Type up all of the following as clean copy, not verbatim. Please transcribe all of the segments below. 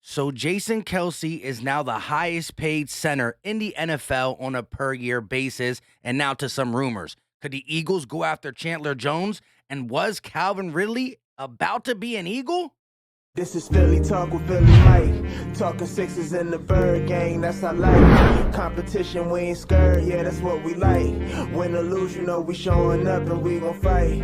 So Jason Kelce is now the highest paid center in the NFL on a per year basis. And now to some rumors. Could the Eagles go after Chandler Jones? And was Calvin Ridley about to be an Eagle? This is Philly Talk with Philly Mike. Talking sixes in the bird gang, that's our life. Competition, we ain't scared, yeah, that's what we like. Win or lose, you know we showing up and we gon' fight.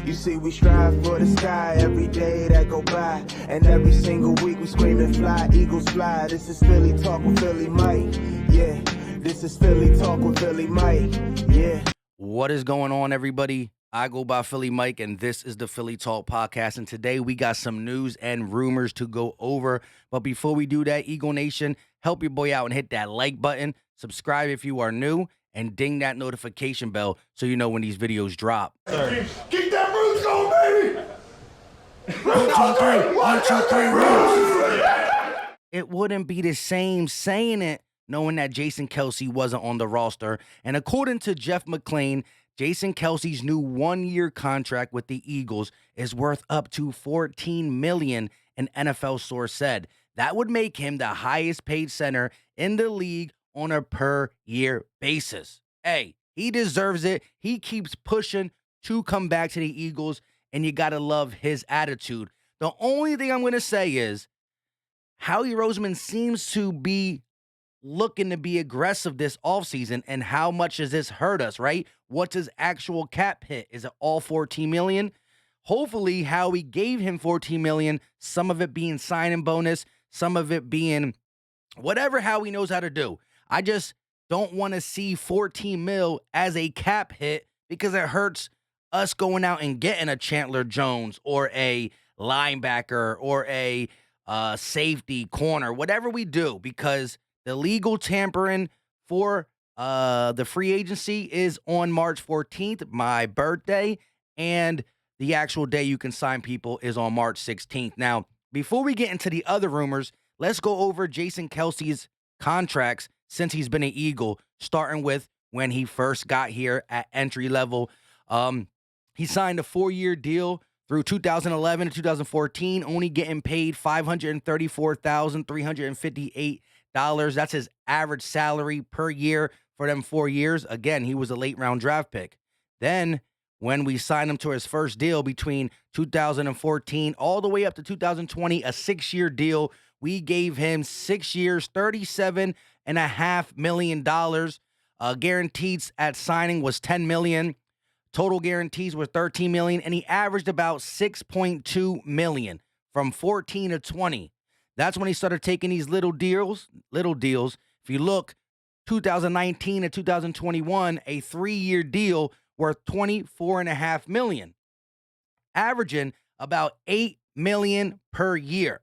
You see we strive for the sky every day that go by. And every single week we screaming fly, Eagles fly. This is Philly Talk with Philly Mike, yeah. This is Philly Talk with Philly Mike, yeah. What is going on, everybody? I go by Philly Mike, and this is the Philly Talk Podcast. And today we got some news and rumors to go over. But before we do that, Eagle Nation, help your boy out and hit that like button. Subscribe if you are new, and ding that notification bell so you know when these videos drop. Keep that roots going, baby! One, two, three, roots. It wouldn't be the same saying it knowing that Jason Kelce wasn't on the roster. And according to Jeff McClain, Jason Kelce's new one-year contract with the Eagles is worth up to $14 million, an NFL source said. That would make him the highest paid center in the league on a per-year basis. Hey, he deserves it. He keeps pushing to come back to the Eagles, and you got to love his attitude. The only thing I'm going to say is Howie Roseman seems to be looking to be aggressive this offseason, and how much does this hurt us, right? What's his actual cap hit? Is it all $14 million? Hopefully, Howie gave him $14 million, some of it being signing bonus, some of it being whatever Howie knows how to do. I just don't want to see $14 million as a cap hit because it hurts us going out and getting a Chandler Jones or a linebacker or a safety corner, whatever we do, because the legal tampering for the free agency is on March 14th, my birthday, and the actual day you can sign people is on March 16th. Now, before we get into the other rumors, let's go over Jason Kelce's contracts since he's been an Eagle, starting with when he first got here at entry level. He signed a 4-year deal through 2011 to 2014, only getting paid $534,358. That's his average salary per year for them 4 years. Again, he was a late round draft pick. Then when we signed him to his first deal between 2014 all the way up to 2020, a 6-year deal, we gave him 6 years, $37.5 million. Guaranteed at signing was $10 million. Total guarantees were $13 million, and he averaged about $6.2 million from 14 to 20. That's when he started taking these little deals. If you look, 2019 to 2021, a 3-year deal worth $24.5 million, averaging about $8 million per year.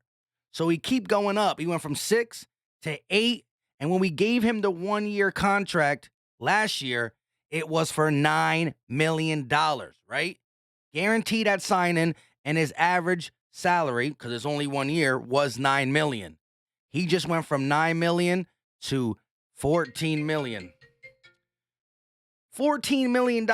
So he keep going up. He went from 6 to 8, and when we gave him the 1-year contract last year, it was for $9 million, right? Guaranteed at signing, and his average salary, because it's only 1 year, was $9 million. He just went from $9 million to $14 million. $14 million.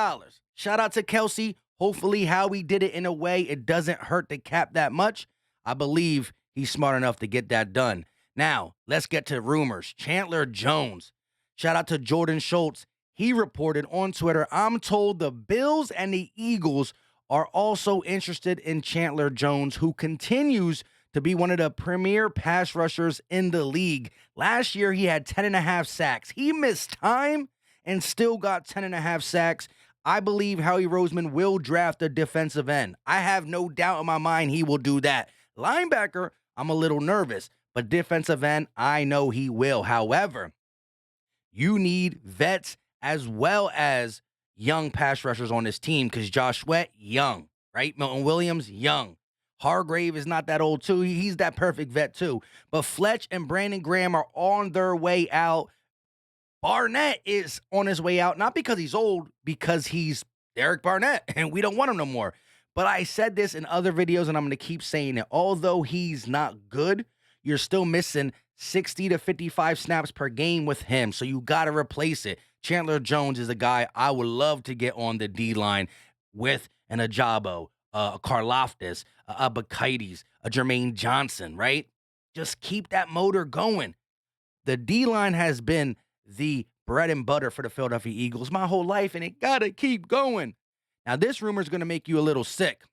Shout out to Kelce. Hopefully Howie did it in a way it doesn't hurt the cap that much. I believe he's smart enough to get that done. Now, let's get to rumors. Chandler Jones. Shout out to Jordan Schultz. He reported on Twitter, I'm told the Bills and the Eagles are also interested in Chandler Jones, who continues to be one of the premier pass rushers in the league. Last year, he had 10.5 sacks. He missed time and still got 10.5 sacks. I believe Howie Roseman will draft a defensive end. I have no doubt in my mind he will do that. Linebacker, I'm a little nervous, but defensive end, I know he will. However, you need vets as well as young pass rushers on this team, because Josh Sweat, young, right? Milton Williams, young. Hargrave is not that old, too. He's that perfect vet, too. But Fletch and Brandon Graham are on their way out. Barnett is on his way out, not because he's old, because he's Derek Barnett, and we don't want him no more. But I said this in other videos, and I'm going to keep saying it. Although he's not good, you're still missing 60 to 55 snaps per game with him, so you got to replace it. Chandler Jones is a guy I would love to get on the D-line with an Ajabo, a Karlaftis, a Abakaitis, a Jermaine Johnson, right? Just keep that motor going. The D-line has been the bread and butter for the Philadelphia Eagles my whole life, and it gotta keep going. Now, this rumor is gonna make you a little sick.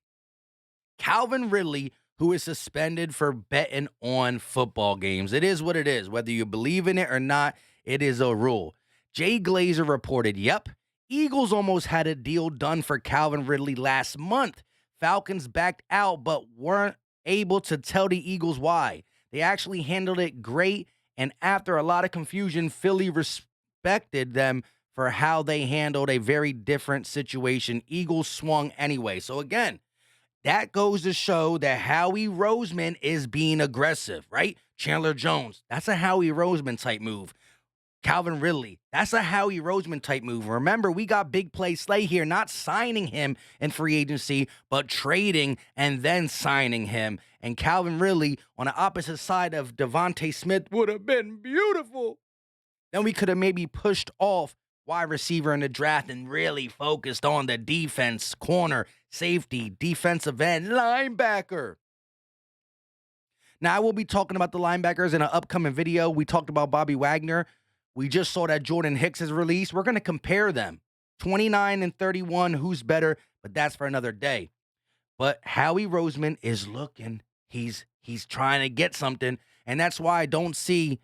Calvin Ridley, who is suspended for betting on football games. It is what it is. Whether you believe in it or not, it is a rule. Jay Glazer reported, yep, Eagles almost had a deal done for Calvin Ridley last month. Falcons backed out but weren't able to tell the Eagles why. They actually handled it great, and after a lot of confusion, Philly respected them for how they handled a very different situation. Eagles swung anyway. So again, that goes to show that Howie Roseman is being aggressive, right? Chandler Jones, that's a Howie Roseman type move. Calvin Ridley, that's a Howie Roseman type move. Remember, we got big play Slay here, not signing him in free agency, but trading and then signing him. And Calvin Ridley on the opposite side of Devontae Smith would have been beautiful. Then we could have maybe pushed off wide receiver in the draft and really focused on the defense, corner, safety, defensive end, linebacker. Now, I will be talking about the linebackers in an upcoming video. We talked about Bobby Wagner. We just saw that Jordan Hicks is released. We're going to compare them. 29 and 31, who's better? But that's for another day. But Howie Roseman is looking. He's trying to get something. And that's why I don't see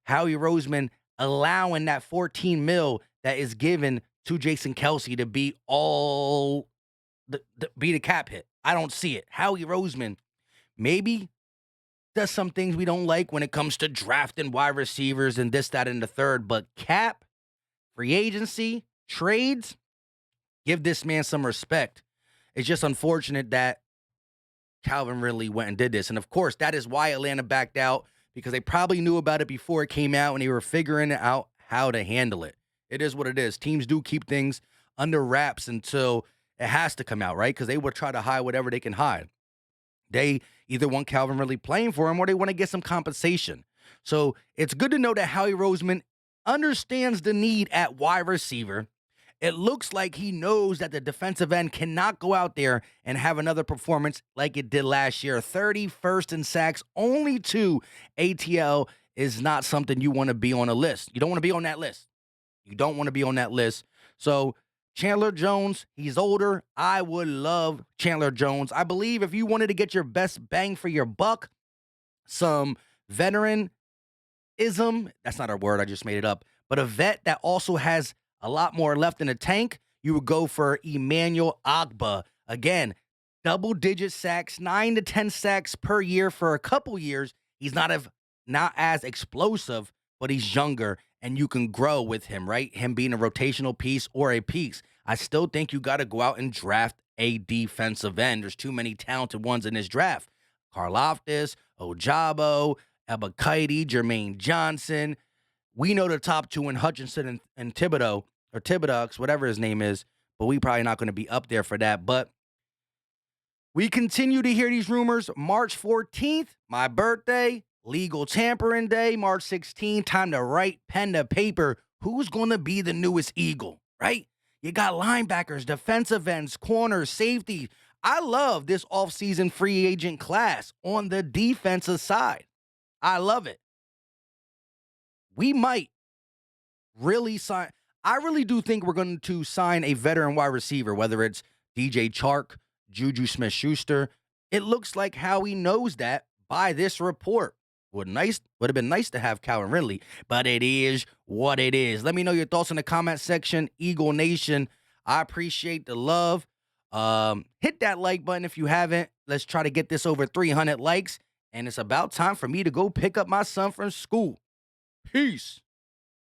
Howie Roseman allowing that $14 million that is given to Jason Kelce to be all be the cap hit. I don't see it. Howie Roseman maybe does some things we don't like when it comes to drafting wide receivers and this, that, and the third. But cap, free agency, trades, give this man some respect. It's just unfortunate that Calvin Ridley went and did this. And, of course, that is why Atlanta backed out, because they probably knew about it before it came out and they were figuring out how to handle it. It is what it is. Teams do keep things under wraps until it has to come out, right? Because they will try to hide whatever they can hide. They either want Calvin Ridley playing for him or they want to get some compensation. So it's good to know that Howie Roseman understands the need at wide receiver. It looks like he knows that the defensive end cannot go out there and have another performance like it did last year. 31st in sacks, only 2. ATL is not something you want to be on a list. You don't want to be on that list. You don't want to be on that list. So Chandler Jones, he's older. I would love Chandler Jones. I believe if you wanted to get your best bang for your buck, some veteranism, that's not a word, I just made it up, but a vet that also has a lot more left in the tank, you would go for Emmanuel Ogbah. Again, double-digit sacks, 9 to 10 sacks per year for a couple years. He's not as explosive, but he's younger, and you can grow with him, right? Him being a rotational piece or a piece. I still think you got to go out and draft a defensive end. There's too many talented ones in this draft. Karlaftis, Ojabo, Ebiketie, Jermaine Johnson. We know the top two in Hutchinson and Thibodeau, or Thibodeaux, whatever his name is, but we probably not going to be up there for that. But we continue to hear these rumors. March 14th, my birthday, legal tampering day. March 16th, time to write pen to paper. Who's going to be the newest Eagle, right? You got linebackers, defensive ends, corners, safety. I love this offseason free agent class on the defensive side. I love it. We might really sign. I really do think we're going to sign a veteran wide receiver, whether it's DJ Chark, Juju Smith-Schuster. It looks like Howie knows that by this report. Would have been nice to have Calvin Ridley, but it is what it is. Let me know your thoughts in the comment section. Eagle Nation, I appreciate the love. Hit that like button if you haven't. Let's try to get this over 300 likes. And it's about time for me to go pick up my son from school. Peace.